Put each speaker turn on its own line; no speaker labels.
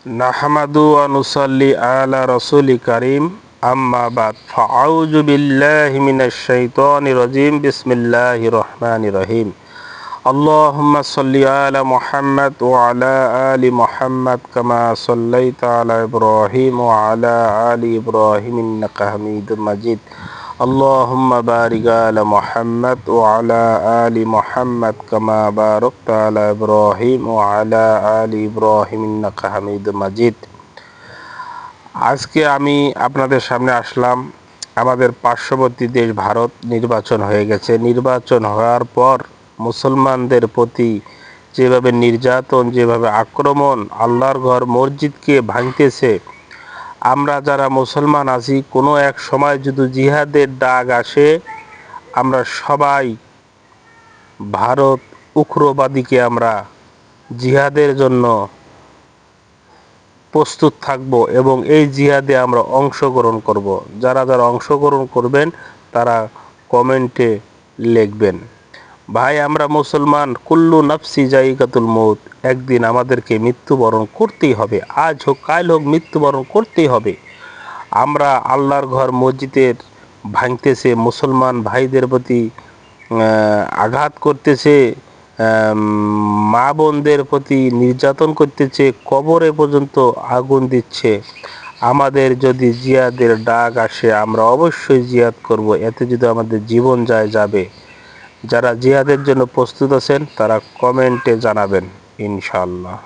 নাহমাদু ওয়া নুসাল্লি আলা রাসূলি কারীম আম্মা বাদ ফাআউযু বিল্লাহি মিনাশ শাইতানির রাজীম বিসমিল্লাহির রহমানির রহিম আল্লাহুম্মা সাল্লি আলা মুহাম্মাদ ওয়া আলা আলি মুহাম্মাদ কামা সাল্লাইতা আলা ইব্রাহিম ওয়া আলা আলি ইব্রাহিম ইন্নাকা হামিদুম মাজিদ اللهم بارك على محمد وعلى آل محمد كما باركت على إبراهيم وعلى آل إبراهيم إنك حميد مجيد। আজকে আমি আপনাদের সামনে আসলাম। আমাদের পার্শ্ববর্তী দেশ ভারত নির্বাচন হয়ে গেছে। নির্বাচন হওয়ার পর মুসলমানদের প্রতি যেভাবে নির্যাতন, যেভাবে আক্রমণ, আল্লাহর ঘর মসজিদকে ভাঙতেছে, আমরা যারা মুসলমান আছি কোনো এক সময় যদি জিহাদের ডাক আসে, আমরা সবাই ভারত উগ্রবাদীকে আমরা জিহাদের জন্য প্রস্তুত থাকব এবং এই জিহাদে আমরা অংশগ্রহণ করব। যারা যারা অংশগ্রহণ করবেন তারা কমেন্টে লিখবেন। ভাই, আমরা মুসলমান, কুল্লু নাফসি জায়গাতুল মউত, একদিন আমাদেরকে মৃত্যুবরণ করতেই হবে। আজ হোক কাল হোক মৃত্যুবরণ করতেই হবে। আমরা আল্লাহর ঘর মসজিদের ভাঙতেছে, মুসলমান ভাইদের প্রতি আঘাত করতেছে, মা বোনদের প্রতি নির্যাতন করতেছে, কবরে পর্যন্ত আগুন দিচ্ছে। আমাদের যদি জিহাদের ডাক আসে আমরা অবশ্যই জিহাদ করব, এতে যদি আমাদের জীবন যাবে। যারা জিহাদের জন্য প্রস্তুত আছেন তারা কমেন্টে জানাবেন ইনশাআল্লাহ।